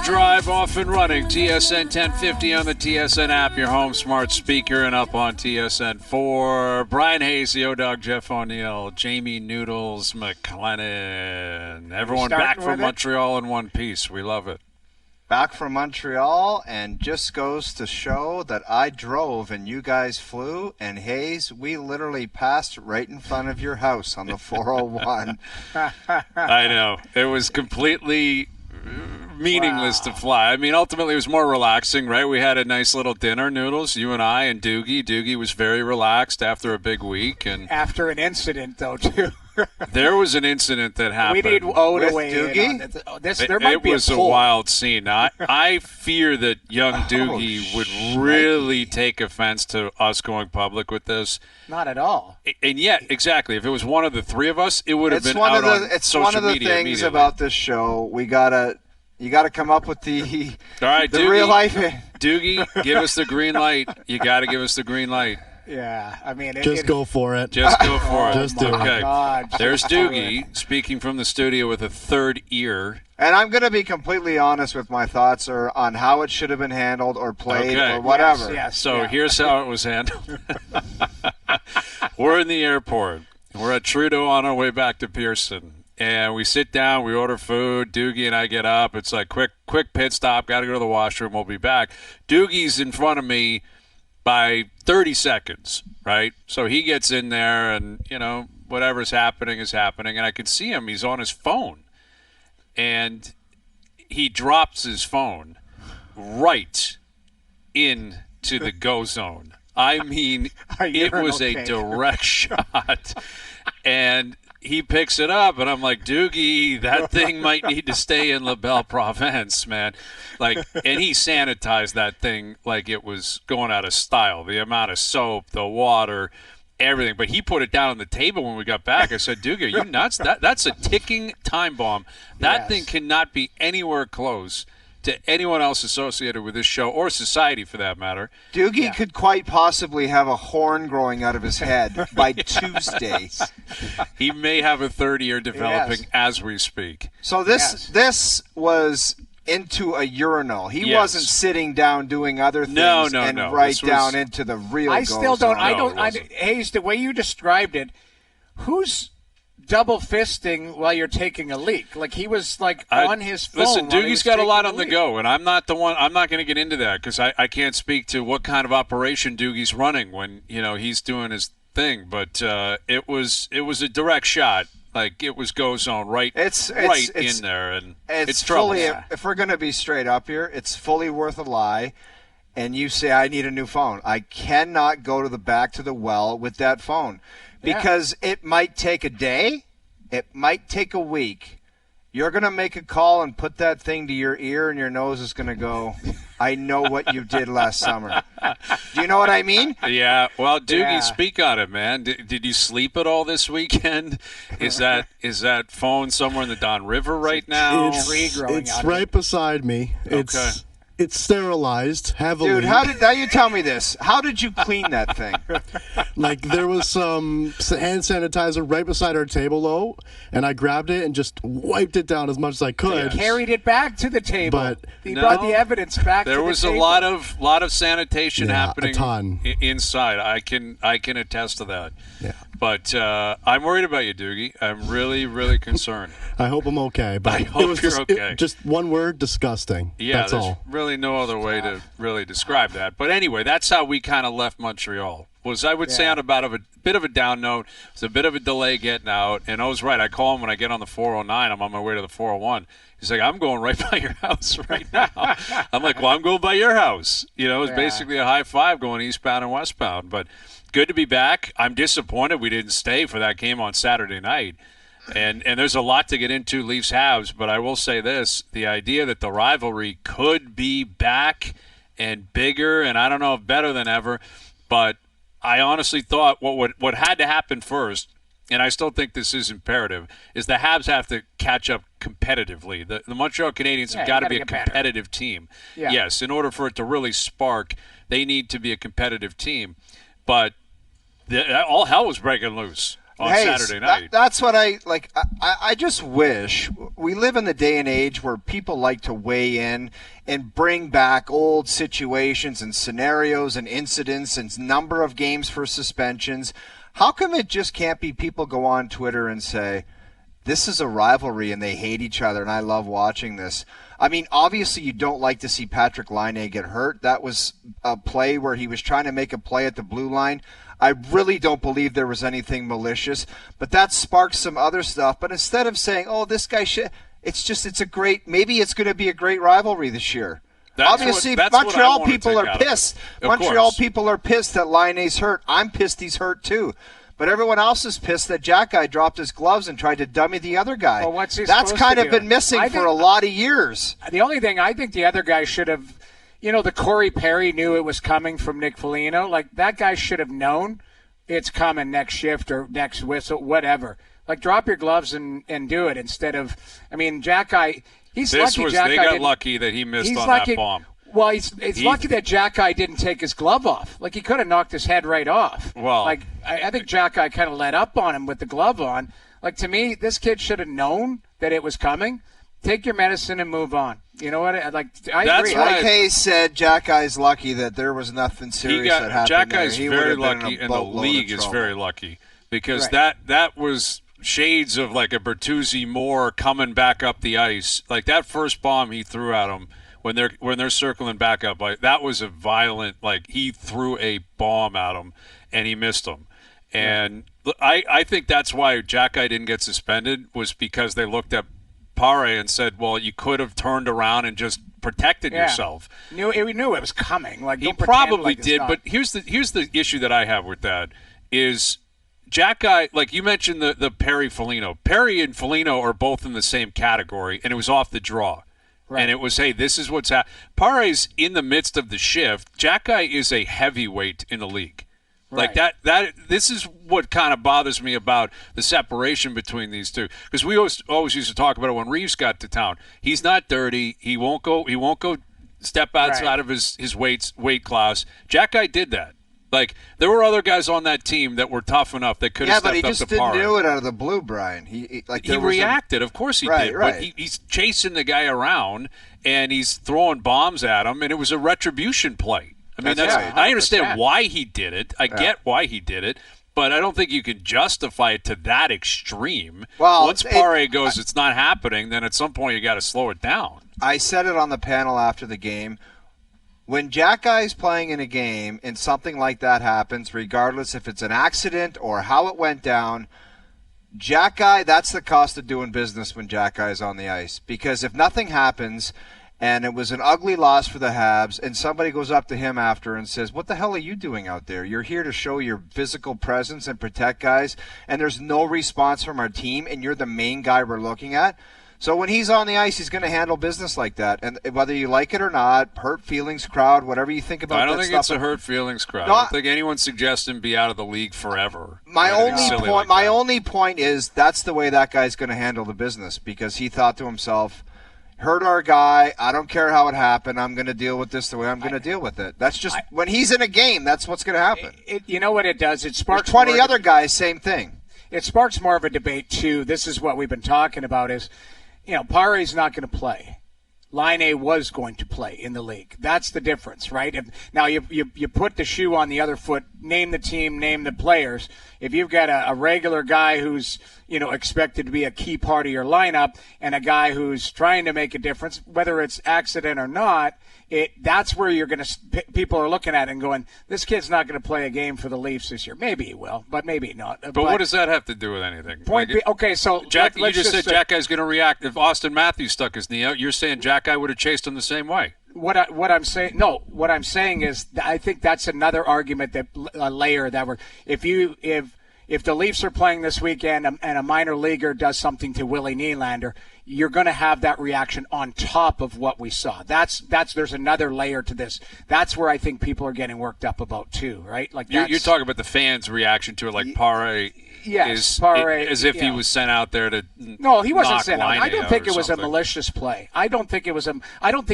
OverDrive off and running. TSN 1050 on the TSN app, your home smart speaker, and up on TSN 4. Bryan Hayes, the O-Dog, Jeff O'Neill, Jamie Noodles McLennan. Everyone back from Montreal in one piece. We love it. Back from Montreal, and just goes to show that I drove and you guys flew. And Hayes, we literally passed right in front of your house on the 401. I know. It was completely meaningless to fly. I mean, ultimately, it was more relaxing, right? We had a nice little dinner, Noodles, you and I and Doogie. Doogie was very relaxed after a big week. And after an incident, though, too. There was an incident that happened. We need O to weigh Doogie? in on this. There might be was a wild scene. I fear that young Doogie would really take offense to us going public with this. Not at all. And yet, exactly, if it was one of the three of us, it would have been out on It's social one of the media things about this show. You gotta come up with the all right, the Doogie, real life. Doogie, give us the green light. You got to give us the green light. Yeah, I mean, just go for it. Just go for it. Just do it. Okay. God, there's Doogie speaking from the studio with a third ear. And I'm going to be completely honest with my thoughts on how it should have been handled or played or whatever. Yes, so here's how it was handled. We're in the airport. We're at Trudeau on our way back to Pearson. And we sit down, we order food. Doogie and I get up. It's like quick pit stop. Got to go to the washroom. We'll be back. Doogie's in front of me by 30 seconds, right? So he gets in there and, whatever's happening is happening. And I can see him. He's on his phone. And he drops his phone right into the go zone. I mean, it was a direct shot. And he picks it up, and I'm like, Doogie, that thing might need to stay in La Belle Province, man. And he sanitized that thing like it was going out of style. The amount of soap, the water, everything. But he put it down on the table when we got back. I said, Doogie, are you nuts? That's a ticking time bomb. That thing cannot be anywhere close to anyone else associated with this show or society, for that matter. Doogie could quite possibly have a horn growing out of his head by Tuesday. He may have a third ear developing as we speak. So this was into a urinal. He wasn't sitting down doing other things down into the real I still don't. No, Hayes, the way you described it, who's double fisting while you're taking a leak? Like he was on his phone. Listen, Doogie's got a lot on the go, and I'm not going to get into that because I can't speak to what kind of operation Doogie's running when he's doing his thing. But it was a direct shot. Like it was go zone right in there, and it's trouble. If we're going to be straight up here, it's fully worth a lie. And you say I need a new phone. I cannot go to the back to the well with that phone. Because it might take a day, it might take a week. You're going to make a call and put that thing to your ear, and your nose is going to go, I know what you did last summer. Do you know what I mean? Yeah. Well, Doogie, speak on it, man. Did you sleep at all this weekend? Is that phone somewhere in the Don River right now? It's right beside me. Okay. It's sterilized heavily. Dude, now you tell me this. How did you clean that thing? There was some hand sanitizer right beside our table, though, and I grabbed it and just wiped it down as much as I could. He carried it back to the table. But he brought the evidence back to the table. There was a lot of sanitation happening a ton. Inside. I can attest to that. Yeah. But I'm worried about you, Doogie. I'm really, really concerned. I hope I'm okay. But I hope you're okay. Just one word, disgusting. Yeah, that's there's all. really no other way to really describe that. But anyway, that's how we kind of left Montreal. I would say on a bit of a down note. It was a bit of a delay getting out. And I was right. I call him when I get on the 409. I'm on my way to the 401. He's like, I'm going right by your house right now. I'm like, well, I'm going by your house. It was basically a high five going eastbound and westbound. But good to be back. I'm disappointed we didn't stay for that game on Saturday night. And there's a lot to get into, Leafs Habs, but I will say this, the idea that the rivalry could be back and bigger, and I don't know if better than ever, but I honestly thought what had to happen first, and I still think this is imperative, is the Habs have to catch up competitively. The Montreal Canadiens have got to be a competitive team. Yeah. Yes, in order for it to really spark, they need to be a competitive team. But all hell was breaking loose. on Saturday night. That's what I like. I just wish we live in the day and age where people like to weigh in and bring back old situations and scenarios and incidents and number of games for suspensions. How come it just can't be people go on Twitter and say, this is a rivalry and they hate each other and I love watching this? I mean, obviously you don't like to see Patrik Laine get hurt. That was a play where he was trying to make a play at the blue line. I really don't believe there was anything malicious, but that sparked some other stuff. But instead of saying, oh, this guy should, maybe it's going to be a great rivalry this year. Obviously, Montreal people are pissed. Montreal people are pissed that Laine's hurt. I'm pissed he's hurt too. But everyone else is pissed that Xhekaj dropped his gloves and tried to dummy the other guy. Well, what's he That's supposed kind to of do? been missing for a lot of years. The only thing I think the other guy should have, the Corey Perry knew it was coming from Nick Foligno. Like, that guy should have known it's coming next shift or next whistle, whatever. Like, drop your gloves and do it instead of, Xhekaj, he's lucky Xhekaj they got lucky that he missed on that bomb. Well, it's lucky that Xhekaj didn't take his glove off. Like, he could have knocked his head right off. Well, like, I think Xhekaj kind of let up on him with the glove on. Like, to me, this kid should have known that it was coming. Take your medicine and move on. You know what? I agree. Like Hayes said, Xhekaj's lucky that there was nothing serious that happened Xhekaj's very lucky, and the league is very lucky because that was shades of like a Bertuzzi Moore coming back up the ice. Like that first bomb he threw at him when they're circling back up, like that was a violent. Like he threw a bomb at him and he missed him. And I think that's why Xhekaj didn't get suspended was because they looked at Pare and said, well, you could have turned around and just protected yourself. We knew it was coming. Like he probably did, but here's the issue that I have with that is Xhekaj, like you mentioned the Perry Foligno. Perry and Foligno are both in the same category, and it was off the draw. Right. And it was, hey, this is what's happening. Pare's in the midst of the shift. Xhekaj is a heavyweight in the league. Right. Like that. This is what kind of bothers me about the separation between these two, because we always used to talk about it when Reeves got to town. He's not dirty. He won't go step outside of his weight class. Xhekaj did that. Like there were other guys on that team that were tough enough that could have stepped up to Pare. Yeah, but he just didn't do it out of the blue, Brian. He reacted. Of course he did. Right. But he's chasing the guy around and he's throwing bombs at him, and it was a retribution play. I mean, I understand why he did it. I get why he did it, but I don't think you can justify it to that extreme. Well, once Pare goes, it's not happening, then at some point you got to slow it down. I said it on the panel after the game. When Xhekaj's playing in a game and something like that happens, regardless if it's an accident or how it went down, Xhekaj, that's the cost of doing business when Xhekaj's on the ice. Because if nothing happens and it was an ugly loss for the Habs and somebody goes up to him after and says, what the hell are you doing out there? You're here to show your physical presence and protect guys, and there's no response from our team, and you're the main guy we're looking at. So when he's on the ice, he's going to handle business like that. And whether you like it or not, hurt feelings crowd, whatever you think about that stuff. I don't think it's a hurt feelings crowd. I don't think anyone's suggesting be out of the league forever. My only point is that's the way that guy's going to handle the business, because he thought to himself, hurt our guy, I don't care how it happened, I'm going to deal with this the way I'm going to deal with it. That's just when he's in a game, that's what's going to happen. You know what it does? It sparks 20 other guys, same thing. It sparks more of a debate, too. This is what we've been talking about is, Pare's not going to play. Laine was going to play in the league. That's the difference, right? Now, you put the shoe on the other foot, name the team, name the players. If you've got a regular guy who's, expected to be a key part of your lineup and a guy who's trying to make a difference, whether it's accident or not, that's where you're going to – people are looking at it and going, this kid's not going to play a game for the Leafs this year. Maybe he will, but maybe not. But what does that have to do with anything? Okay, so you just said Xhekaj's going to react. If Austin Matthews stuck his knee out, you're saying Xhekaj would have chased him the same way. What I'm saying is I think that's another argument that a layer that if the Leafs are playing this weekend and a minor leaguer does something to Willie Nylander, you're going to have that reaction on top of what we saw. There's another layer to this. That's where I think people are getting worked up about too, right? Like you're talking about the fans' reaction to it, like Pare. Yes, Pare, as if he was sent out there to. No, he wasn't sent out. Laine I don't think it was something. a malicious play. I don't think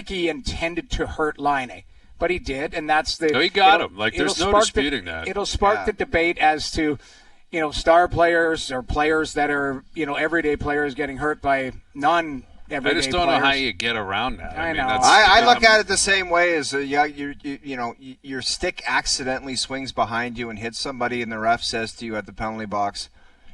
he intended to hurt Laine, but he did, and that's the. No, he got him. Like there's no disputing that. It'll spark the debate as to. star players or players that are, everyday players getting hurt by non-everyday players. I just don't know how you get around that. I know. I look at it the same way as your stick accidentally swings behind you and hits somebody, and the ref says to you at the penalty box,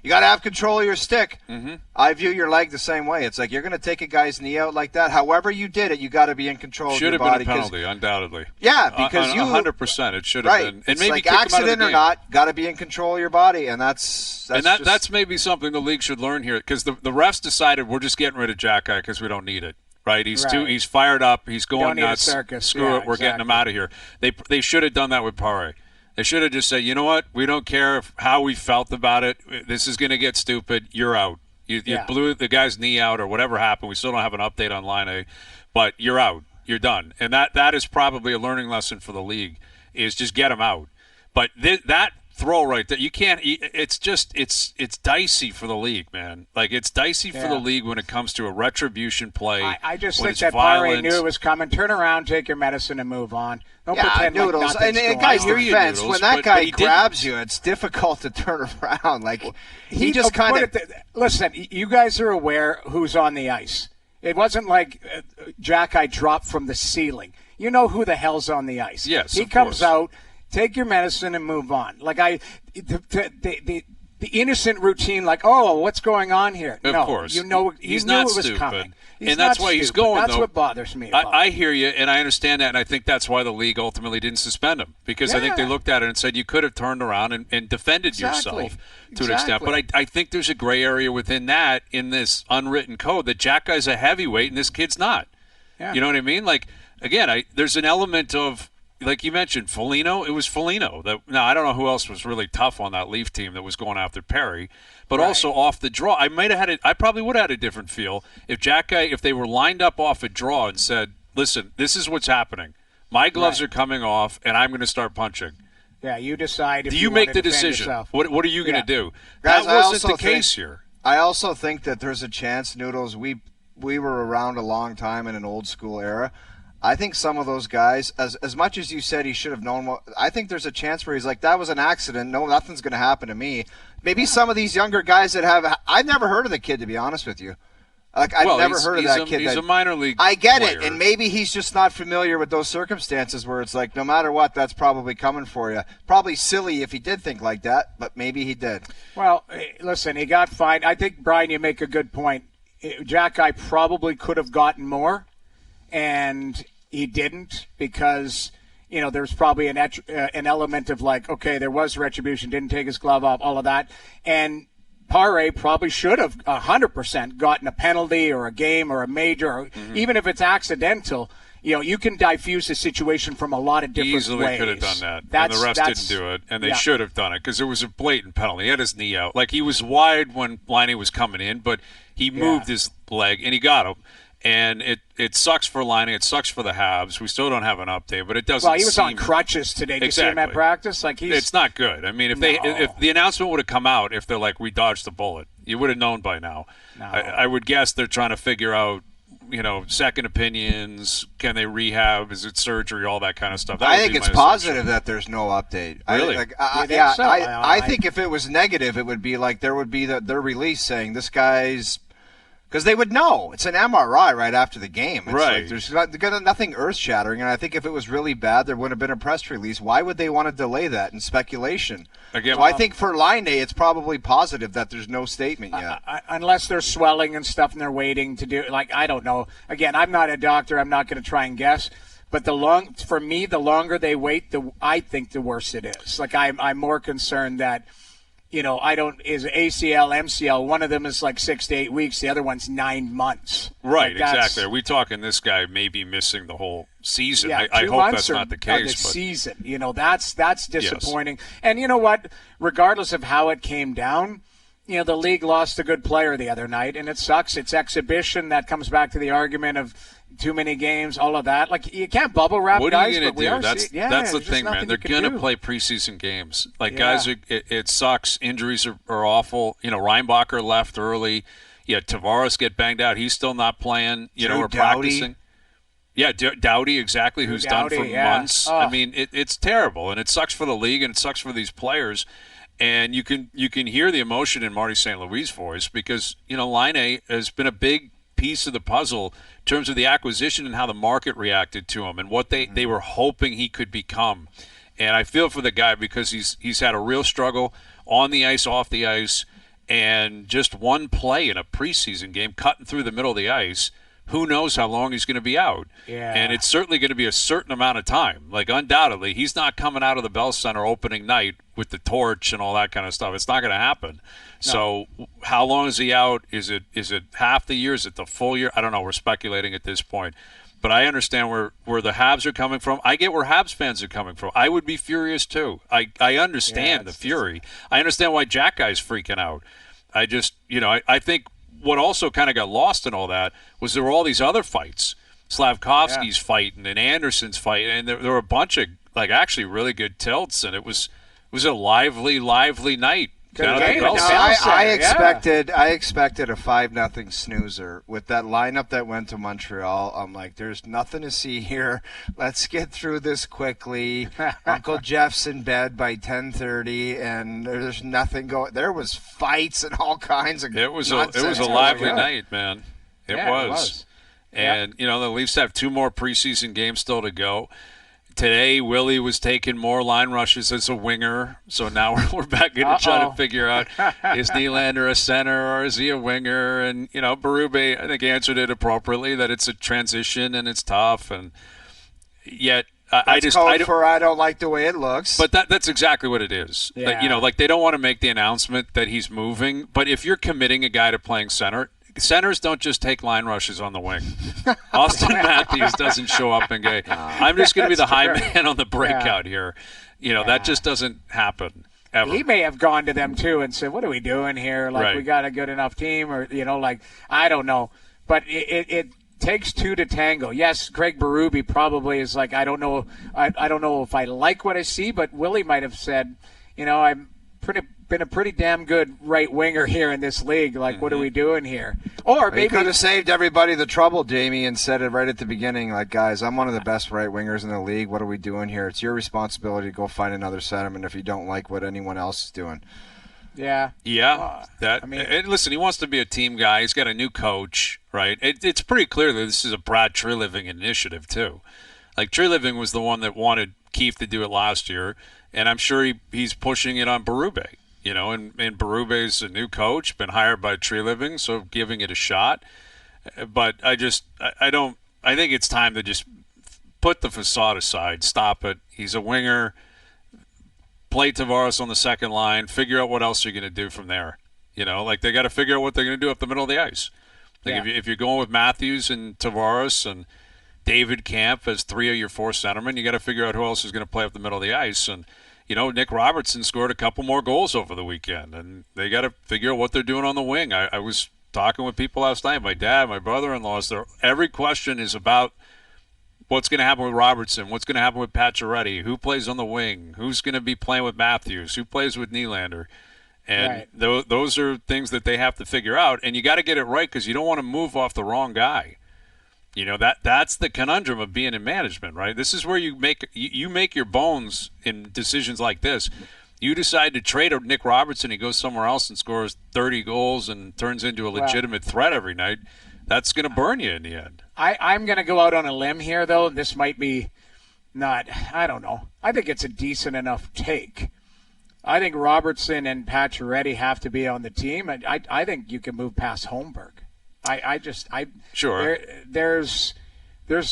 you got to have control of your stick. Mm-hmm. I view your leg the same way. It's like you're going to take a guy's knee out like that. However you did it, you got to be in control of your body. Should have been a penalty, undoubtedly. Yeah, because 100%, it should have been. And it's maybe like kick him out of the accident or game. not, got to be in control of your body, and that's maybe something the league should learn here, because the refs decided we're just getting rid of Xhekaj because we don't need it. Right, he's fired up. He's going nuts. Screw it, we're getting him out of here. They should have done that with Pare. They should have just said, you know what? We don't care how we felt about it. This is going to get stupid. You're out. You blew the guy's knee out or whatever happened. We still don't have an update on Laine, but you're out. You're done. And that is probably a learning lesson for the league, is just get him out. But that throw right there, you can't. It's dicey for the league, man. Like, it's dicey for the league when it comes to a retribution play. I just think that Pare knew it was coming. Turn around, take your medicine, and move on. Don't pretend Noodles. like nothing's and going guy's on. defense, Noodles, when that guy but grabs you, it's difficult to turn around. Like, he just kind of. Listen, you guys are aware who's on the ice. It wasn't like Xhekaj dropped from the ceiling. You know who the hell's on the ice. Yes, he comes out. Take your medicine and move on. Like the innocent routine, like, oh, what's going on here? Of course. You know, he's knew not it was stupid. coming. And that's why he's going, That's though. what bothers me about I hear you, and I understand that, and I think that's why the league ultimately didn't suspend him, because I think they looked at it and said you could have turned around and defended yourself to an extent. But I think there's a gray area within that, in this unwritten code, that Xhekaj's a heavyweight and this kid's not. Yeah. You know what I mean? Like, again, there's an element of, like you mentioned, Foligno. It was Foligno. Now, I don't know who else was really tough on that Leaf team that was going after Pare, but also off the draw. I probably would have had a different feel if Xhekaj, if they were lined up off a draw and said, listen, this is what's happening. My gloves are coming off, and I'm going to start punching. Yeah, you decide if you make the decision. What are you going to do? Guys, that wasn't the case here. I also think that there's a chance, Noodles, we were around a long time in an old school era. I think some of those guys, as much as you said he should have known, I think there's a chance where he's like, that was an accident. No, nothing's going to happen to me. Maybe some of these younger guys I've never heard of the kid, to be honest with you. Like, I've never heard of that kid. He's a minor league I get player. it, and maybe he's just not familiar with those circumstances where it's like, no matter what, that's probably coming for you. Probably silly if he did think like that, but maybe he did. Well, listen, he got fined. I think, Brian, you make a good point. Xhekaj probably could have gotten more, and he didn't, because there's probably an element of like, okay, there was retribution, didn't take his glove off, all of that, and Pare probably should have 100% gotten a penalty or a game or a major, or even if it's accidental. You can diffuse the situation from a lot of different ways. Easily could have done that, and the refs didn't do it, and they should have done it, because it was a blatant penalty. He had his knee out. Like, he was wide when Laine was coming in, but he moved his leg, and he got him. And it sucks for Laine. It sucks for the Habs. We still don't have an update, but it doesn't. Well, he was on crutches today. Did you see him at practice? Like, it's not good. I mean, if the announcement would have come out, if they're like, we dodged the bullet, you would have known by now. No. I would guess they're trying to figure out, second opinions. Can they rehab? Is it surgery? All that kind of stuff. I think it's positive that there's no update. Really? I think if it was negative, it would be like there would be their release saying this guy's. Because they would know. It's an MRI right after the game. It's right. Like there's nothing earth-shattering, and I think if it was really bad, there would have been a press release. Why would they want to delay that in speculation? Again, so I think for Laine, it's probably positive that there's no statement yet. Unless they're swelling and stuff and they're waiting to do – like, I don't know. Again, I'm not a doctor. I'm not going to try and guess. But for me, the longer they wait, I think the worse it is. Like, I'm more concerned that – is ACL, MCL, one of them is like 6 to 8 weeks, the other one's 9 months. Right, like exactly. Are we talking this guy may be missing the whole season? Yeah, I hope that's not the case. The season, that's disappointing. Yes. And you know what? Regardless of how it came down, the league lost a good player the other night, and it sucks. It's exhibition. That comes back to the argument of too many games, all of that. Like, you can't bubble wrap guys. What are you going to do? That's the thing, man. They're going to play preseason games. Like, guys, it sucks. Injuries are awful. Reinbacher left early. Tavares get banged out. He's still not playing, or practicing. Yeah, Doughty, exactly, who's done for months. Oh. I mean, it's terrible, and it sucks for the league, and it sucks for these players. And you can hear the emotion in Marty St. Louis' voice because, Laine has been a big piece of the puzzle in terms of the acquisition and how the market reacted to him and what they were hoping he could become. And I feel for the guy because he's had a real struggle on the ice, off the ice, and just one play in a preseason game cutting through the middle of the ice. Who knows how long he's going to be out? Yeah. And it's certainly going to be a certain amount of time. Like, undoubtedly, he's not coming out of the Bell Center opening night with the torch and all that kind of stuff. It's not going to happen. No. So how long is he out? Is it half the year? Is it the full year? I don't know. We're speculating at this point. But I understand where the Habs are coming from. I get where Habs fans are coming from. I would be furious, too. I understand the fury. I understand why Xhekaj's freaking out. I just, I think what also kind of got lost in all that was there were all these other fights. Slavkovsky's fighting and Anderson's fighting, and there were a bunch of actually really good tilts, and it was a lively night. I expected a 5-0 snoozer with that lineup that went to Montreal. I'm like, there's nothing to see here. Let's get through this quickly. Uncle Jeff's in bed by 10:30, and there's nothing going. There was fights and all kinds of. It was a lively night, man. It was. And the Leafs have 2 more preseason games still to go. Today, Willie was taking more line rushes as a winger, so now we're back in to try to figure out, is Nylander a center or is he a winger? And, Berube, I think, answered it appropriately, that it's a transition and it's tough. And yet, I don't like the way it looks. But that's exactly what it is. Yeah. They don't want to make the announcement that he's moving, but if you're committing a guy to playing center, centers don't just take line rushes on the wing. Austin Matthews doesn't show up and go, I'm just going to be the high man on the breakout here. That just doesn't happen ever. He may have gone to them, too, and said, what are we doing here? We got a good enough team, or, I don't know. But it takes 2 to tango. Yes, Craig Berube probably is like, I don't know if I like what I see, but Willie might have said, I'm been a pretty damn good right winger here in this league. What are we doing here? Or maybe he could have saved everybody the trouble, Jamie, and said it right at the beginning. Guys, I'm one of the best right wingers in the league. What are we doing here? It's your responsibility to go find another centerman if you don't like what anyone else is doing. Yeah. Yeah. Listen, he wants to be a team guy. He's got a new coach, right? It's pretty clear that this is a Brad Treliving initiative, too. Treliving was the one that wanted Keefe to do it last year, and I'm sure he's pushing it on Berube. And Berube's a new coach, been hired by Treliving, so giving it a shot. But I think it's time to just put the facade aside, stop it. He's a winger. Play Tavares on the second line. Figure out what else you're going to do from there. They got to figure out what they're going to do up the middle of the ice. If you're going with Matthews and Tavares and David Kampf as 3 of your 4 centermen, you got to figure out who else is going to play up the middle of the ice. And Nick Robertson scored a couple more goals over the weekend, and they got to figure out what they're doing on the wing. I was talking with people last night, my dad, my brother-in-law. Every question is about what's going to happen with Robertson, what's going to happen with Pacioretty, who plays on the wing, who's going to be playing with Matthews, who plays with Nylander. And those are things that they have to figure out, and you got to get it right because you don't want to move off the wrong guy. That's the conundrum of being in management, right? This is where you make your bones in decisions like this. You decide to trade Nick Robertson, he goes somewhere else and scores 30 goals and turns into a legitimate threat every night. That's going to burn you in the end. I'm going to go out on a limb here, though. This might be I don't know. I think it's a decent enough take. I think Robertson and Pacioretty have to be on the team. I think you can move past Holmberg. Sure. There's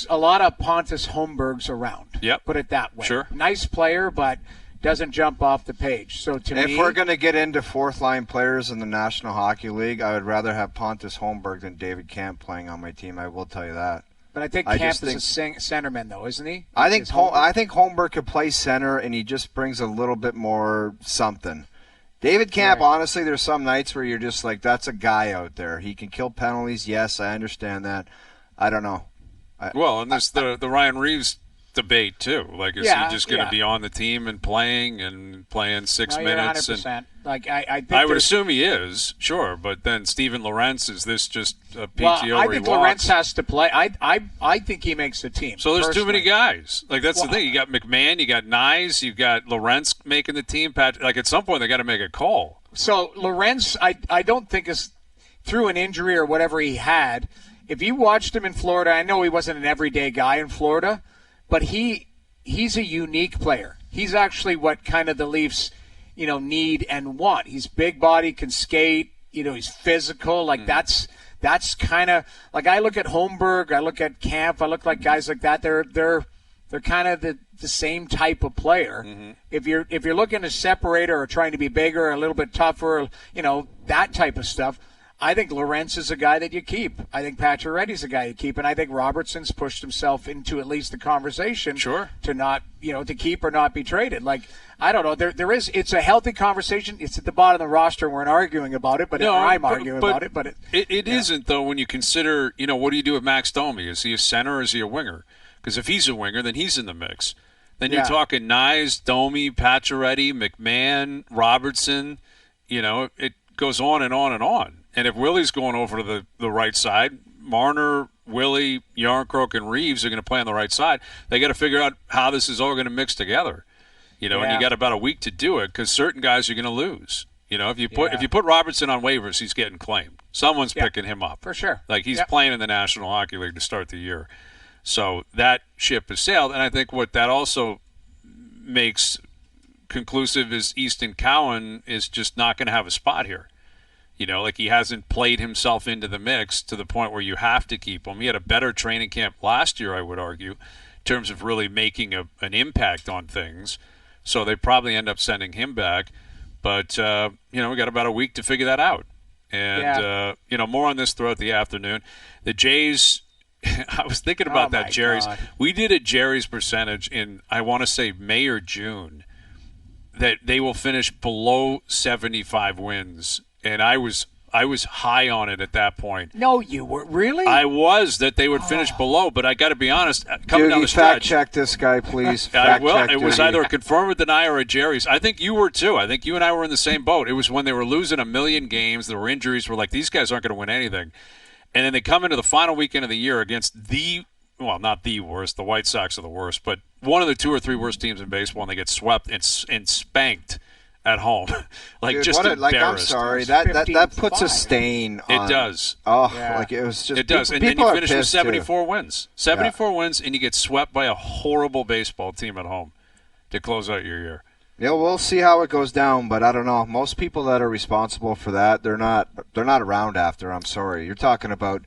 a lot of Pontus Holmbergs around. Yep. Put it that way. Sure. Nice player, but doesn't jump off the page. So if we're going to get into 4th-line players in the National Hockey League, I would rather have Pontus Holmberg than David Kampf playing on my team. I will tell you that. But I think Kampf is a centerman, though, isn't he? I think Holmberg could play center, and he just brings a little bit more something. David Kampf, honestly, there's some nights where you're just like, that's a guy out there. He can kill penalties. Yes, I understand that. I don't know. And there's the Ryan Reeves debate too. Like, is he just going to be on the team and playing 6 No, minutes? you're 100%. Like I think I would assume he is, sure. But then Steven Lorentz, is this just a PTO? I think Lorentz has to play. I think he makes the team. So there's too many guys. Like, that's the thing. You got McMahon, you got Nyes, you got Lorentz making the team. Like, at some point they got to make a call. So Lorentz, I don't think is through an injury or whatever he had. If you watched him in Florida, I know he wasn't an everyday guy in Florida, but he's a unique player. He's actually what kind of the Leafs, need and want. He's big body, can skate, he's physical. Like that's kind of like, I look at Holmberg, I look at Camp, I look like guys like that. They're kind of the same type of player. Mm-hmm. If you're looking to separate or trying to be bigger, a little bit tougher, that type of stuff, I think Lorentz is a guy that you keep. I think Pacioretty's a guy you keep, and I think Robertson's pushed himself into at least the conversation. Sure. To not, to keep or not be traded. Like, I don't know. There is. It's a healthy conversation. It's at the bottom of the roster. We're not arguing about it, I'm arguing about it. But it isn't, though, when you consider, what do you do with Max Domi? Is he a center or is he a winger? Because if he's a winger, then he's in the mix. Then you're talking Nyes, Domi, Pacioretty, McMahon, Robertson. It goes on and on and on. And if Willie's going over to the right side, Marner, Willie, Yarncroke, and Reeves are going to play on the right side. They got to figure out how this is all going to mix together. And you got about a week to do it, because certain guys are going to lose. If you put Robertson on waivers, he's getting claimed. Someone's picking him up for sure. Like, he's playing in the National Hockey League to start the year. So that ship has sailed, and I think what that also makes conclusive is Easton Cowan is just not going to have a spot here. Like, he hasn't played himself into the mix to the point where you have to keep him. He had a better training camp last year, I would argue, in terms of really making an impact on things. So they probably end up sending him back. But, we got about a week to figure that out. And, more on this throughout the afternoon. The Jays, I was thinking about that, Jerry's. God. We did a Jerry's percentage in, I want to say, May or June, that they will finish below 75 wins. And I was high on it at that point. No, you were really? I was, that they would finish below, but I got to be honest. Coming down the stretch, fact check this guy, please. It was either a confirm or deny or a Jerry's. I think you were too. I think you and I were in the same boat. It was when they were losing a million games. There were injuries. We're like, these guys aren't going to win anything. And then they come into the final weekend of the year against not the worst. The White Sox are the worst, but one of the 2 or 3 worst teams in baseball, and they get swept and spanked at home. Dude, just embarrassed. I'm sorry. That puts a stain on. It does. Oh, like it was just. It does. And then you finish with 74 wins. 74 wins, and you get swept by a horrible baseball team at home to close out your year. Yeah, we'll see how it goes down, but I don't know. Most people that are responsible for that, they're not around after. I'm sorry. You're talking about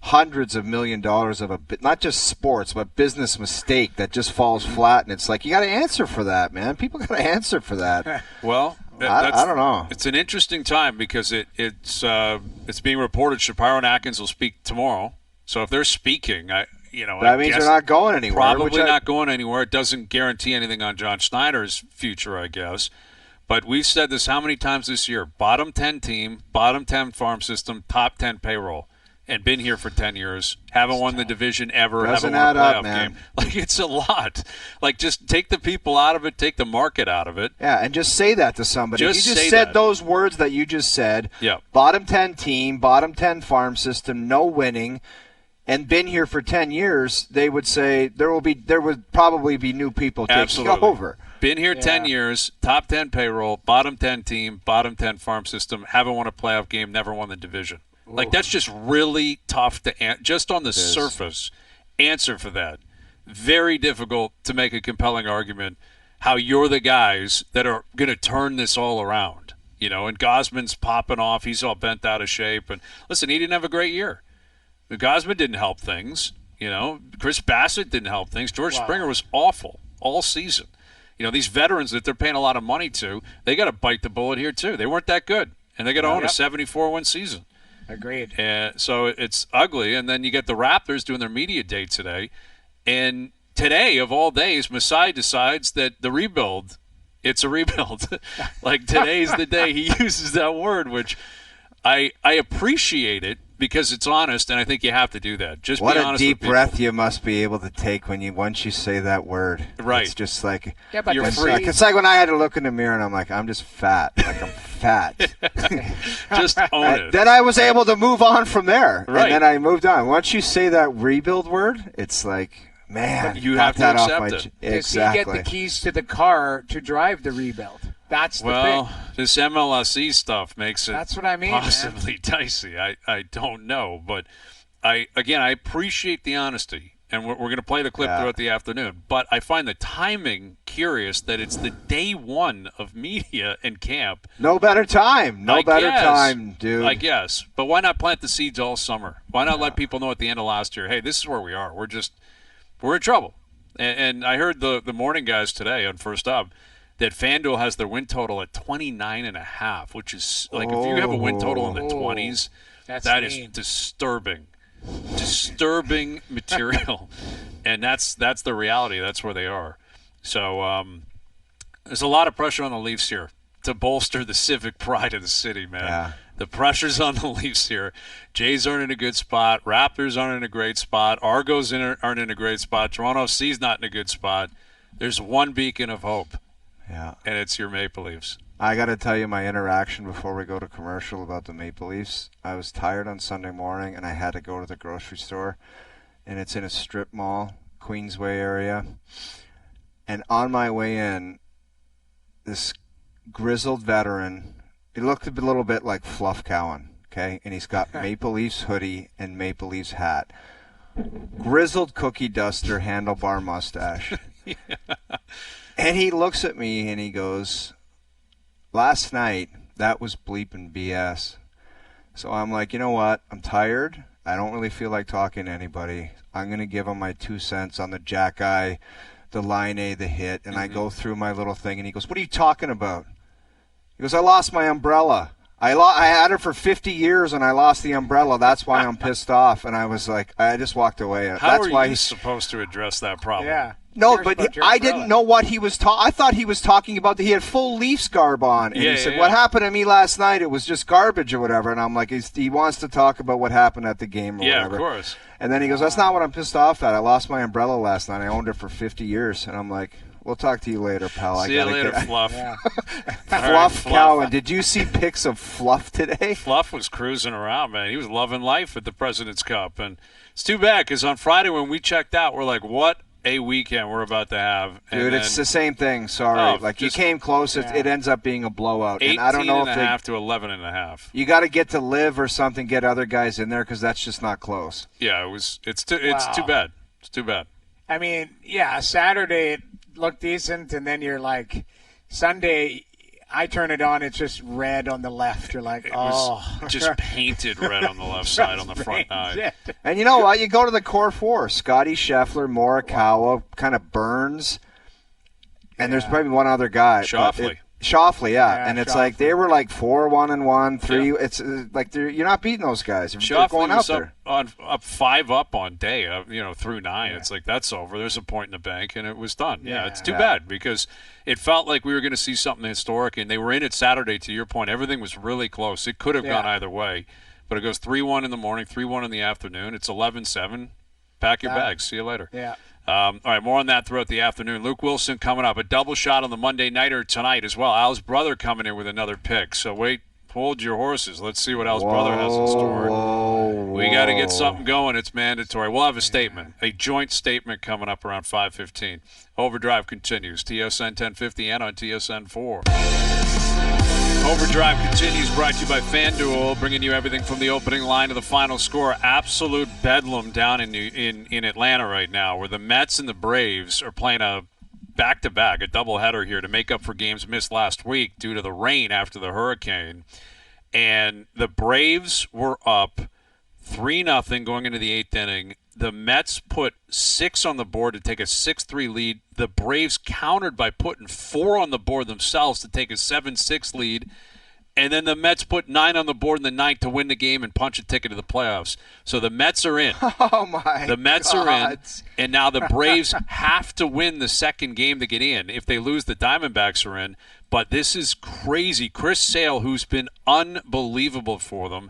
hundreds of $1 million of not just sports, but business mistake that just falls flat, and it's like, you got to answer for that, man. People got to answer for that. Well, I don't know. It's an interesting time because it's being reported Shapiro and Atkins will speak tomorrow. So if they're speaking, that means they're not going anywhere. Probably not going anywhere. It doesn't guarantee anything on John Schneider's future, I guess. But we've said this how many times this year? Bottom 10 team, bottom 10 farm system, top 10 payroll. And been here for 10 years, haven't won the division ever, haven't won a playoff game. Like, it's a lot. Like, just take the people out of it, take the market out of it. Yeah, and just say that to somebody. If you just said those words that you just said, bottom 10 team, bottom 10 farm system, no winning, and been here for 10 years, they would say there would probably be new people taking over. Been here 10 years, top 10 payroll, bottom 10 team, bottom 10 farm system, haven't won a playoff game, never won the division. Like, that's just really tough to just on the surface answer for that. Very difficult to make a compelling argument how you're the guys that are going to turn this all around. And Gosman's popping off. He's all bent out of shape. And listen, he didn't have a great year. Gosman didn't help things. Chris Bassett didn't help things. George Springer was awful all season. These veterans that they're paying a lot of money to, they got to bite the bullet here too. They weren't that good. And they got to own a 74-win season. Agreed. So it's ugly. And then you get the Raptors doing their media day today. And today, of all days, Masai decides that it's a rebuild. Like, today's the day he uses that word, which I appreciate it because it's honest, and I think you have to do that. Just what be a honest deep with breath you must be able to take once you say that word. Right. It's just like but you're the free. It's like when I had to look in the mirror and I'm like, I'm just fat. Like I'm fat. Just own it. Then I was able to move on from there. Right. And then I moved on. Once you say that rebuild word, it's like, man, But you got have to that off accept my it. Exactly. Does he get the keys to the car to drive the rebuild? That's the Well, thing. this MLSE stuff makes it That's what I mean, man. possibly dicey. I don't know, but I appreciate the honesty, and we're going to play the clip throughout the afternoon. But I find the timing curious that it's the day one of media in camp. No better time. No I better guess. time, dude. I guess, but why not plant the seeds all summer? Why not let people know at the end of last year, hey, this is where we are. We're in trouble. And I heard the morning guys today on First Up that FanDuel has their win total at 29.5, which is like if you have a win total in the 20s, that is disturbing material, and that's the reality. That's where they are. So there's a lot of pressure on the Leafs here to bolster the civic pride of the city, man. Yeah. The pressure's on the Leafs here. Jays aren't in a good spot. Raptors aren't in a great spot. Argos aren't in a great spot. Toronto FC's not in a good spot. There's one beacon of hope. Yeah. And it's your Maple Leafs. I got to tell you my interaction before we go to commercial about the Maple Leafs. I was tired on Sunday morning, and I had to go to the grocery store, and it's in a strip mall, Queensway area. And on my way in, this grizzled veteran, he looked a little bit like Fluff Cowan, okay? And he's got Maple Leafs hoodie and Maple Leafs hat. Grizzled cookie duster, handlebar mustache. And he looks at me and he goes, last night, that was bleeping BS. So I'm like, you know what? I'm tired. I don't really feel like talking to anybody. I'm going to give him my 2 cents on the Jack Eye, the Laine, the hit. And I go through my little thing and he goes, what are you talking about? He goes, I lost my umbrella. I had it for 50 years and I lost the umbrella. That's why I'm pissed off. And I was like, I just walked away. How That's are why you supposed to address that problem? Yeah. No, Cares but about your I umbrella. didn't know what he was talking. I thought he was talking about that he had full Leafs garb on, and Yeah, he said, yeah, "What yeah. happened to me last night? It was just garbage or whatever." And I'm like, he wants to talk about what happened at the game or Yeah, whatever. of course. And then he goes, "That's not what I'm pissed off at. I lost my umbrella last night. I owned it for 50 years." And I'm like, "We'll talk to you later, pal." See you later, Fluff. Yeah. Fluff Cowan. Did you see pics of Fluff today? Fluff was cruising around, man. He was loving life at the President's Cup. And it's too bad because on Friday when we checked out, we're like, what a weekend we're about to have. And Dude, then it's the same thing. Sorry. Oh, You just came close. It ends up being a blowout. 18 And I don't know and if a they... half to 11 and a half. You got to get to live or something, get other guys in there because that's just not close. Yeah, it's too bad. It's too bad. I mean, yeah, Saturday it looked decent, and then you're like, Sunday, I turn it on, it's just red on the left. You're like, It oh. was just painted red on the left side on the front nine. Shit. And you know what? You go to the core four: Scotty Scheffler, Morikawa, kind of Burns, and there's probably one other guy. Shoffley. Shoffley, yeah. Yeah, And it's Shoffley. like they were like 4-1-1, 3. Yeah. It's like you're not beating those guys. They're Shoffley going out was there. up 5 up on day, through 9. It's like that's over. There's a point in the bank, and it was done. Yeah, it's too bad because it felt like we were going to see something historic, and they were in it Saturday. To your point, everything was really close. It could have gone either way, but it goes 3-1 in the morning, 3-1 in the afternoon. It's 11-7. Pack your bags. See you later. Yeah. All right, more on that throughout the afternoon. Luke Wilson coming up. A double shot on the Monday Nighter tonight as well. Al's brother coming in with another pick. So wait, hold your horses. Let's see what Al's brother has in store. We got to get something going. It's mandatory. We'll have a statement, a joint statement coming up around 5:15. Overdrive continues. TSN 1050 and on TSN 4. Overdrive continues, brought to you by FanDuel, bringing you everything from the opening line to the final score. Absolute bedlam down in Atlanta right now, where the Mets and the Braves are playing a back-to-back, a doubleheader here to make up for games missed last week due to the rain after the hurricane. And the Braves were up 3-0 going into the 8th inning. The Mets put 6 on the board to take a 6-3 lead. The Braves countered by putting 4 on the board themselves to take a 7-6 lead. And then the Mets put 9 on the board in the 9th to win the game and punch a ticket to the playoffs. So the Mets are in. Oh, my The Mets God. are in. And now the Braves have to win the second game to get in. If they lose, the Diamondbacks are in. But this is crazy. Chris Sale, who's been unbelievable for them,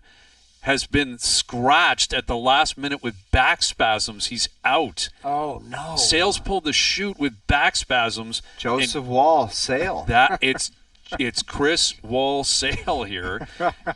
has been scratched at the last minute with back spasms. He's out. Oh, no. Sales pulled the chute with back spasms. Joseph Wall, Sale. It's Chris Wall Sale here.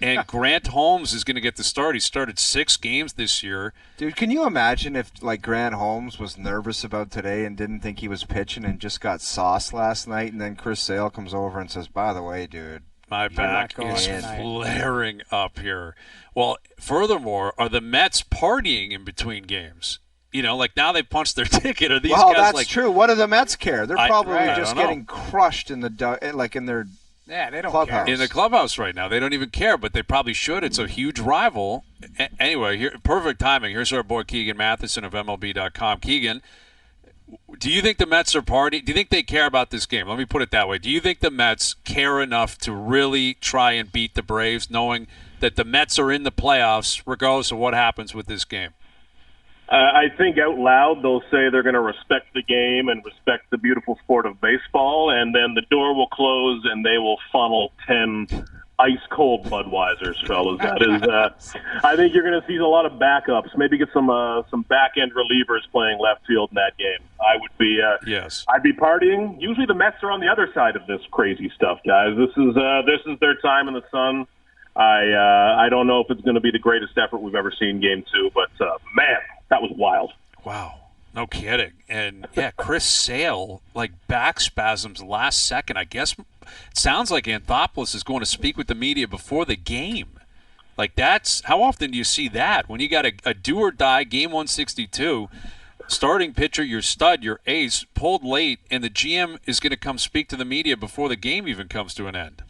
And Grant Holmes is going to get the start. He started 6 games this year. Dude, can you imagine if Grant Holmes was nervous about today and didn't think he was pitching and just got sauced last night, and then Chris Sale comes over and says, by the way, dude, my back is flaring up here. Well, furthermore, are the Mets partying in between games? Now they punched their ticket. Are these guys that's true. What do the Mets care? They're probably just getting crushed in in their they don't clubhouse. care. In the clubhouse right now. They don't even care, but they probably should. It's a huge rival. Anyway, perfect timing. Here's our boy Keegan Matheson of MLB.com. Keegan, do you think the Mets are partying? Do you think they care about this game? Let me put it that way. Do you think the Mets care enough to really try and beat the Braves, knowing that the Mets are in the playoffs regardless of what happens with this game? I think out loud they'll say they're going to respect the game and respect the beautiful sport of baseball, and then the door will close and they will funnel 10 ice-cold Budweisers, fellas. That is, I think you're going to see a lot of backups. Maybe get some back-end relievers playing left field in that game. I'd be partying. Usually the Mets are on the other side of this crazy stuff, guys. This is their time in the sun. I don't know if it's going to be the greatest effort we've ever seen Game 2, but man, that was wild. Wow. No kidding. And, Chris Sale, back spasms last second. I guess it sounds like Anthopoulos is going to speak with the media before the game. How often do you see that? When you got a do-or-die, game 162, starting pitcher, your stud, your ace, pulled late, and the GM is going to come speak to the media before the game even comes to an end.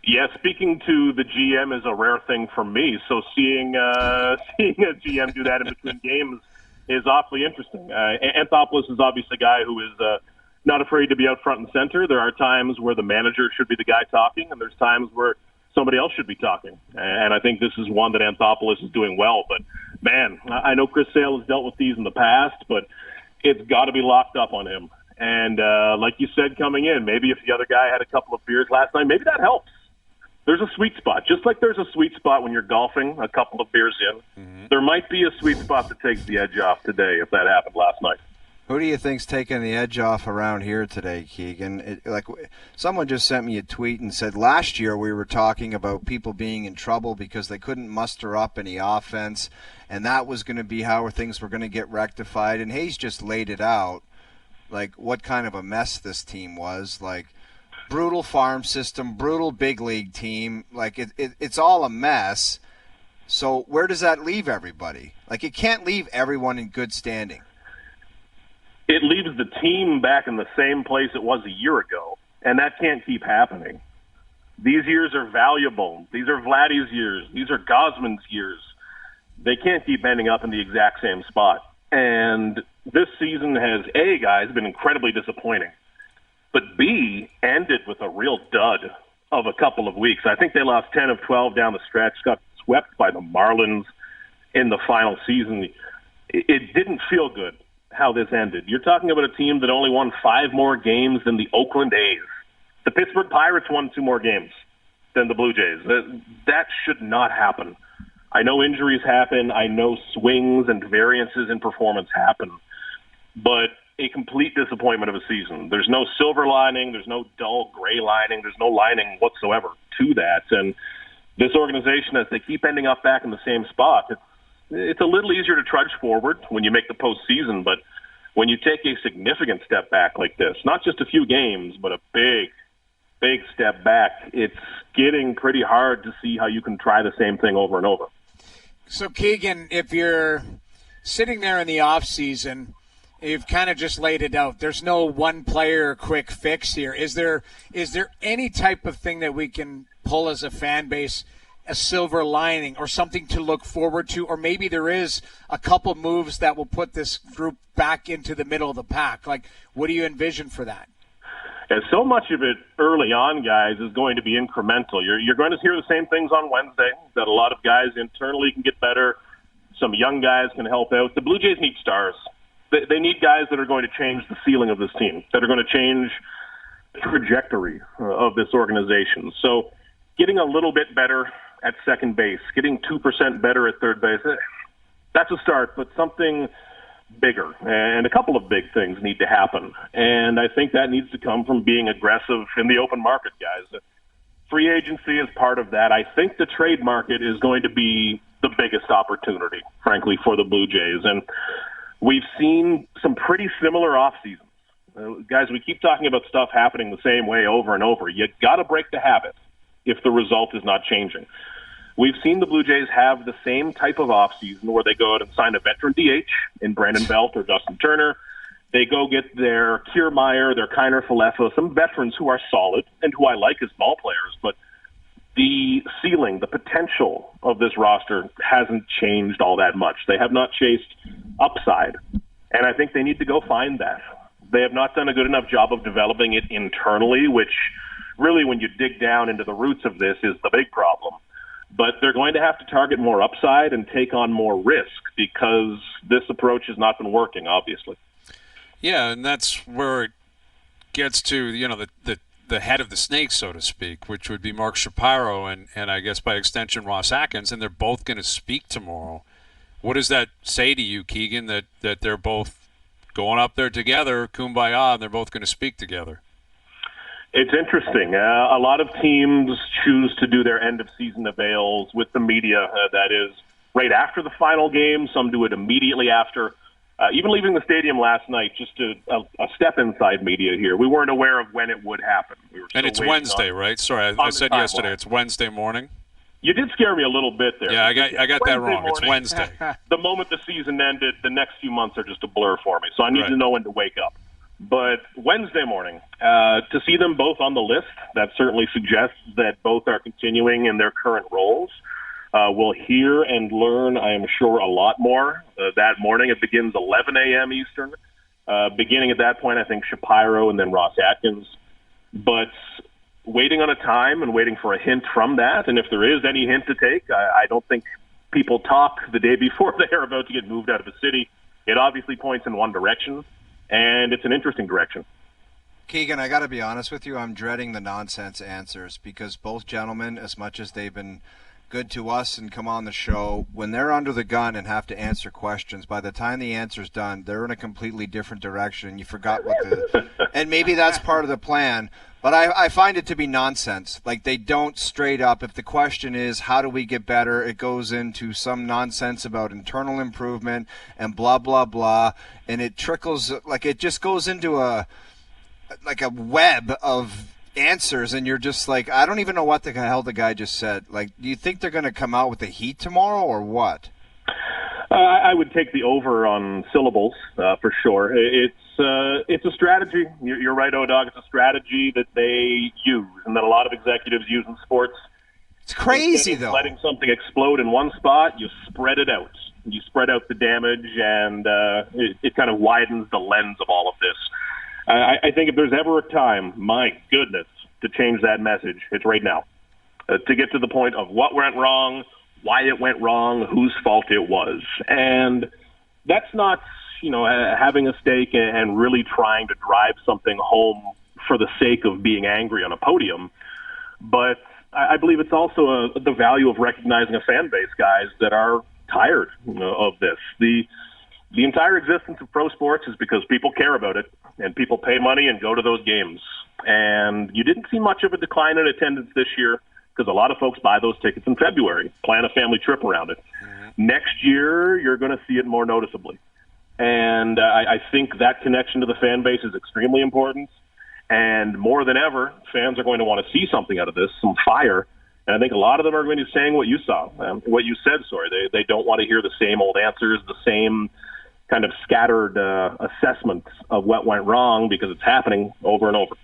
Yeah, speaking to the GM is a rare thing for me. So seeing a GM do that in between games is awfully interesting. Anthopoulos is obviously a guy who is not afraid to be out front and center. There are times where the manager should be the guy talking, and there's times where somebody else should be talking. And I think this is one that Anthopoulos is doing well. But, man, I know Chris Sale has dealt with these in the past, but it's got to be locked up on him. And like you said coming in, maybe if the other guy had a couple of beers last night, maybe that helps. There's a sweet spot. Just like there's a sweet spot when you're golfing a couple of beers in, there might be a sweet spot that takes the edge off today if that happened last night. Who do you think's taking the edge off around here today, Keegan? Someone just sent me a tweet and said last year we were talking about people being in trouble because they couldn't muster up any offense, and that was going to be how things were going to get rectified. And Hayes just laid it out, what kind of a mess this team was. Brutal farm system, brutal big league team. It's all a mess. So where does that leave everybody? It can't leave everyone in good standing. It leaves the team back in the same place it was a year ago, and that can't keep happening. These years are valuable. These are Vladdy's years. These are Gosman's years. They can't keep ending up in the exact same spot. And this season has, A, guys, been incredibly disappointing. But B, ended with a real dud of a couple of weeks. I think they lost 10 of 12 down the stretch, got swept by the Marlins in the final season. It didn't feel good how this ended. You're talking about a team that only won 5 more games than the Oakland A's. The Pittsburgh Pirates won 2 more games than the Blue Jays. That should not happen. I know injuries happen. I know swings and variances in performance happen. But a complete disappointment of a season. There's no silver lining. There's no dull gray lining. There's no lining whatsoever to that. And this organization, as they keep ending up back in the same spot, it's a little easier to trudge forward when you make the postseason. But when you take a significant step back like this, not just a few games, but a big step back, it's getting pretty hard to see how you can try the same thing over and over. So, Keegan, if you're sitting there in the off season, you've kind of just laid it out. There's no one player quick fix here. Is there any type of thing that we can pull as a fan base, a silver lining or something to look forward to? Or maybe there is a couple moves that will put this group back into the middle of the pack. What do you envision for that? And so much of it early on, guys, is going to be incremental. You're going to hear the same things on Wednesday, that a lot of guys internally can get better. Some young guys can help out. The Blue Jays need stars. They need guys that are going to change the ceiling of this team, that are going to change the trajectory of this organization. So getting a little bit better at second base, getting 2% better at third base. That's a start, but something bigger. And a couple of big things need to happen. And I think that needs to come from being aggressive in the open market, guys. Free agency is part of that. I think the trade market is going to be the biggest opportunity, frankly, for the Blue Jays. And we've seen some pretty similar off seasons. Guys, we keep talking about stuff happening the same way over and over. You got to break the habit if the result is not changing. We've seen the Blue Jays have the same type of offseason where they go out and sign a veteran DH in Brandon Belt or Justin Turner. They go get their Kiermaier, their Kiner Falefa, some veterans who are solid and who I like as ball players. But the ceiling, the potential of this roster hasn't changed all that much. They have not chased upside, and I think they need to go find that. They have not done a good enough job of developing it internally, which really, when you dig down into the roots of this, is the big problem. But they're going to have to target more upside and take on more risk because this approach has not been working, obviously. Yeah, and that's where it gets to, you know, the head of the snake, so to speak, which would be Mark Shapiro and I guess by extension Ross Atkins, and they're both going to speak tomorrow. What does that say to you, Keegan, that they're both going up there together, kumbaya, and they're both going to speak together? It's interesting. A lot of teams choose to do their end-of-season avails with the media. That is right after the final game. Some do it immediately after. Even leaving the stadium last night, just a step inside media here. We weren't aware of when it would happen. And it's Wednesday, right? Sorry, I said yesterday. It's Wednesday morning. You did scare me a little bit there. Yeah, I got that wrong. It's Wednesday. The moment the season ended, the next few months are just a blur for me. So I need to know when to wake up. But Wednesday morning, to see them both on the list, that certainly suggests that both are continuing in their current roles. We'll hear and learn, I am sure, a lot more that morning. It begins 11 a.m. Eastern. Beginning at that point, I think Shapiro and then Ross Atkins. But waiting on a time and waiting for a hint from that, and if there is any hint to take, I don't think people talk the day before they are about to get moved out of the city. It obviously points in one direction, and it's an interesting direction. Keegan, I got to be honest with you. I'm dreading the nonsense answers because both gentlemen, as much as they've been good to us and come on the show, when they're under the gun and have to answer questions, by the time the answer's done, they're in a completely different direction. You forgot and maybe that's part of the plan. But I find it to be nonsense. Like, they don't straight up. If the question is, how do we get better, it goes into some nonsense about internal improvement and blah, blah, blah. And it trickles, like, it just goes into a web of answers. And you're just like, I don't even know what the hell the guy just said. Like, do you think they're going to come out with the heat tomorrow or what? I would take the over on syllables for sure. It's a strategy. You're right, O-Dog. It's a strategy that they use and that a lot of executives use in sports. It's crazy, though. Letting something explode in one spot, you spread it out. You spread out the damage, and it kind of widens the lens of all of this. I think if there's ever a time, my goodness, to change that message, it's right now. To get to the point of what went wrong, why it went wrong, whose fault it was. And that's not, having a stake and really trying to drive something home for the sake of being angry on a podium. But I believe it's also the value of recognizing a fan base, guys, that are tired of this. The entire existence of pro sports is because people care about it and people pay money and go to those games. And you didn't see much of a decline in attendance this year, because a lot of folks buy those tickets in February, plan a family trip around it. Mm-hmm. Next year, you're going to see it more noticeably. And I think that connection to the fan base is extremely important. And more than ever, fans are going to want to see something out of this, some fire. And I think a lot of them are going to be saying what you said. They don't want to hear the same old answers, the same kind of scattered assessments of what went wrong, because it's happening over and over.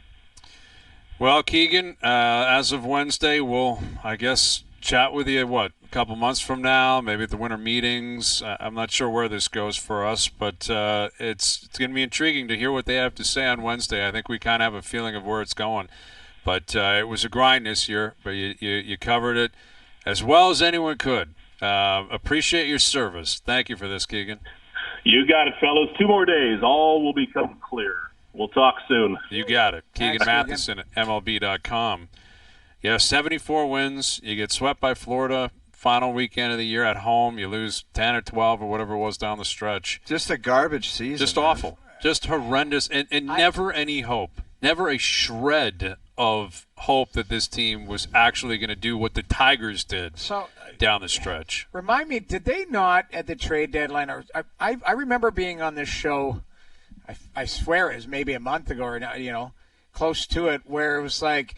Well, Keegan, as of Wednesday, we'll, I guess, chat with you, a couple months from now, maybe at the winter meetings. I'm not sure where this goes for us, but it's going to be intriguing to hear what they have to say on Wednesday. I think we kind of have a feeling of where it's going. But it was a grind this year, but you covered it as well as anyone could. Appreciate your service. Thank you for this, Keegan. You got it, fellas. 2 more days. All will become clear. We'll talk soon. You got it. Keegan Matheson at MLB.com. Yeah, 74 wins. You get swept by Florida final weekend of the year at home. You lose 10 or 12 or whatever it was down the stretch. Just a garbage season. Just man. awful. Just horrendous. And never any hope. Never a shred of hope that this team was actually going to do what the Tigers did down the stretch. Remind me, did they not at the trade deadline? Or I remember being on this show, I swear it was maybe a month ago or, close to it, where it was like,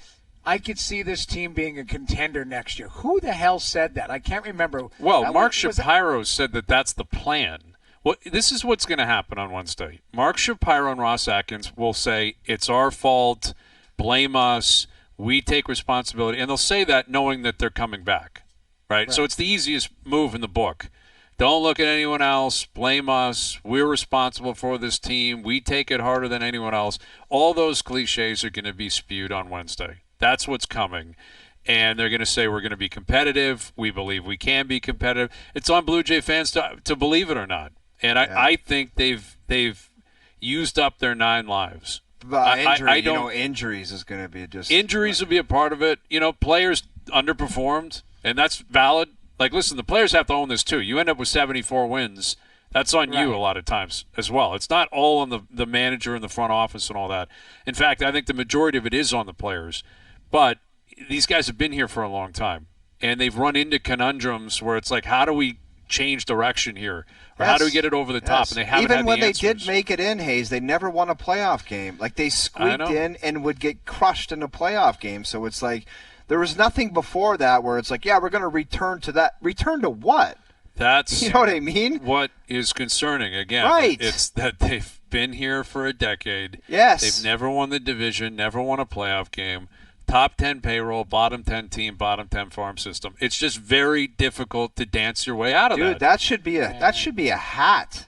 I could see this team being a contender next year. Who the hell said that? I can't remember. Well, Mark Shapiro said that that's the plan. Well, this is what's going to happen on Wednesday. Mark Shapiro and Ross Atkins will say, it's our fault, blame us, we take responsibility. And they'll say that knowing that they're coming back, right? So it's the easiest move in the book. Don't look at anyone else, blame us, we're responsible for this team, we take it harder than anyone else. All those cliches are going to be spewed on Wednesday. That's what's coming. And they're going to say we're going to be competitive. We believe we can be competitive. It's on Blue Jay fans to believe it or not. And I think they've used up their 9 lives. But injuries is going to be just... Injuries will be a part of it. Players underperformed, and that's valid. Like, listen, the players have to own this too. You end up with 74 wins. That's on you a lot of times as well. It's not all on the manager and the front office and all that. In fact, I think the majority of it is on the players. But these guys have been here for a long time, and they've run into conundrums where it's like, how do we change direction here? Or how do we get it over the top? And they haven't Even had when the they answers. did make it in, Hayes, they never won a playoff game. Like, they squeaked in and would get crushed in a playoff game. So it's like there was nothing before that where it's like, yeah, we're going to return to that. Return to what? That's you know what I mean? What is concerning, again, right. It's that they've been here for a decade. Yes. They've never won the division, never won a playoff game. Top 10 payroll, bottom 10 team, bottom 10 farm system. It's just very difficult to dance your way out of that. Dude, that should be a hat.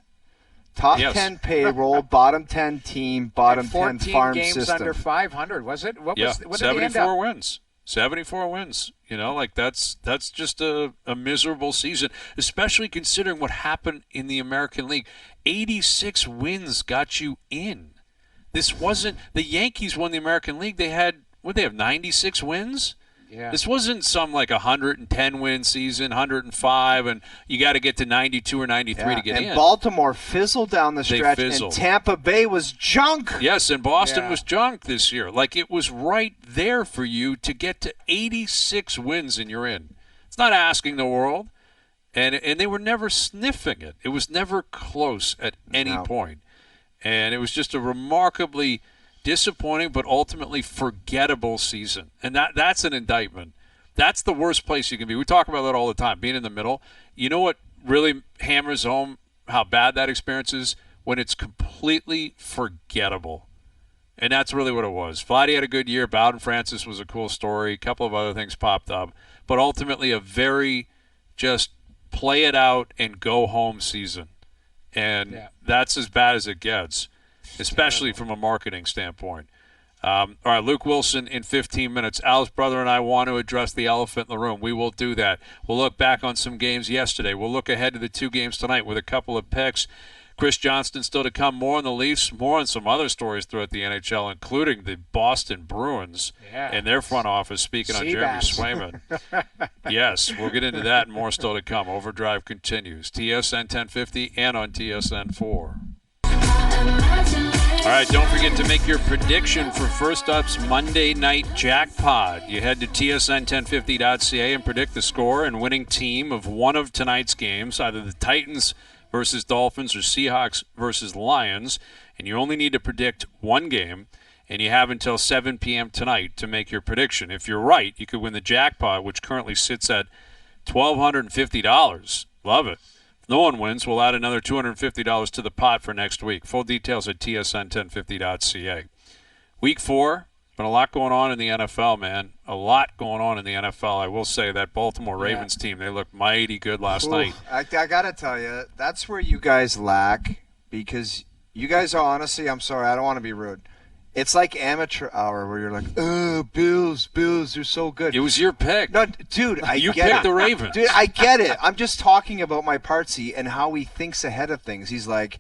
Top 10 payroll, bottom 10 team, bottom 10 farm system. 14 games under 500, was it? What did they end 74 up? wins. 74 wins. That's just a miserable season, especially considering what happened in the American League. 86 wins got you in. This wasn't – the Yankees won the American League. They had – would they have 96 wins? Yeah. This wasn't some like 110-win season, 105, and you got to get to 92 or 93 to get in. And Baltimore fizzled down the stretch, and Tampa Bay was junk. Yes, and Boston was junk this year. Like, it was right there for you to get to 86 wins and you're in. It's not asking the world, and they were never sniffing it. It was never close at any point. And it was just a remarkably disappointing but ultimately forgettable season. And that's an indictment. That's the worst place you can be. We talk about that all the time, being in the middle. You know what really hammers home how bad that experience is? When it's completely forgettable. And that's really what it was. Vladdy had a good year. Bowden Francis was a cool story. A couple of other things popped up. But ultimately a very just play it out and go home season. And that's as bad as it gets, especially from a marketing standpoint. All right, Luke Wilson in 15 minutes. Al's brother and I want to address the elephant in the room. We will do that. We'll look back on some games yesterday. We'll look ahead to the 2 games tonight with a couple of picks. Chris Johnston still to come. More on the Leafs, more on some other stories throughout the NHL, including the Boston Bruins and their front office, speaking on Jeremy Swayman. Yes, we'll get into that and more still to come. Overdrive continues. TSN 1050 and on TSN 4. All right, don't forget to make your prediction for First Up's Monday Night Jackpot. You head to tsn1050.ca and predict the score and winning team of one of tonight's games, either the Titans versus Dolphins or Seahawks versus Lions, and you only need to predict one game, and you have until 7 p.m. tonight to make your prediction. If you're right, you could win the jackpot, which currently sits at $1,250. Love it. No one wins, we'll add another $250 to the pot for next week. Full details at tsn1050.ca. Week 4, been a lot going on in the NFL, man. A lot going on in the NFL. I will say that Baltimore Ravens team, they looked mighty good last night. I got to tell you, that's where you guys lack, because you guys are honestly, I'm sorry, I don't want to be rude. It's like amateur hour where you're like, oh, Bills, they're so good. It was your pick. No, dude, you picked the Ravens. Dude, I get it. I'm just talking about my partsy and how he thinks ahead of things. He's like,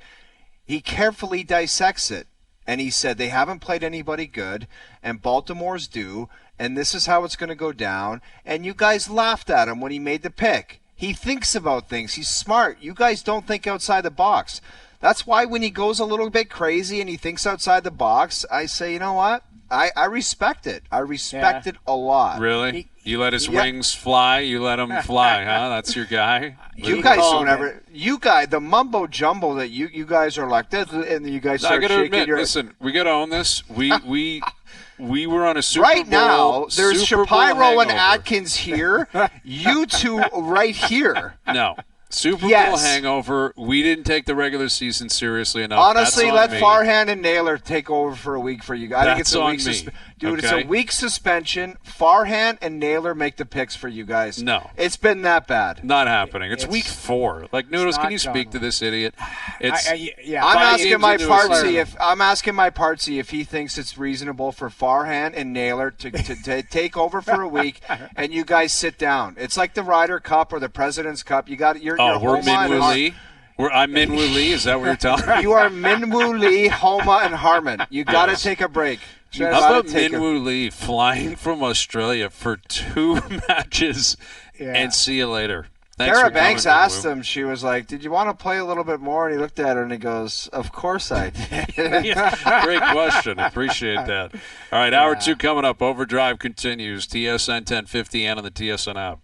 he carefully dissects it. and he said they haven't played anybody good, and Baltimore's due, and this is how it's going to go down. And you guys laughed at him when he made the pick. He thinks about things. He's smart. You guys don't think outside the box. That's why when he goes a little bit crazy and he thinks outside the box, I say, you know what? I respect it. I respect it a lot. Really? You let his wings fly? You let him fly, huh? That's your guy? You guys don't ever. The mumbo jumbo that you guys are like this, and you guys start I got to shaking admit, your. listen, we got to own this. We were on a Super Right Bowl. now, there's Super Bowl Shapiro and hangover. Atkins here. You two right here. No. Super Bowl Yes. hangover. We didn't take the regular season seriously enough. Honestly, That's let on me. Farhan and Naylor take over for a week for you guys. I think it's That's a on week me. Dude, it's Okay. a week suspension. Farhan and Naylor make the picks for you guys. No. It's been that bad. Not happening. It's It's- week 4. Like, Noodles, can not you speak done. to this idiot? It's Yeah. I'm 5 asking games my into a partsy season. if he thinks it's reasonable for Farhan and Naylor to take over for a week, and you guys sit down. It's like the Ryder Cup or the President's Cup. You got your we're Homa and Minwoo Lee. I'm Minwoo Lee. Is that what you're telling me? You are Minwoo Lee, Homa, and Harmon. You got to Yes. take a break. You How gotta about take a- Minwoo Lee flying from Australia for 2 matches and see you later? Thanks Tara for Banks coming, asked Minwoo. him, she was like, did you want to play a little bit more? And he looked at her and he goes, of course I did. Yeah, great question. Appreciate that. All right, hour 2 coming up. Overdrive continues. TSN 1050 and on the TSN app.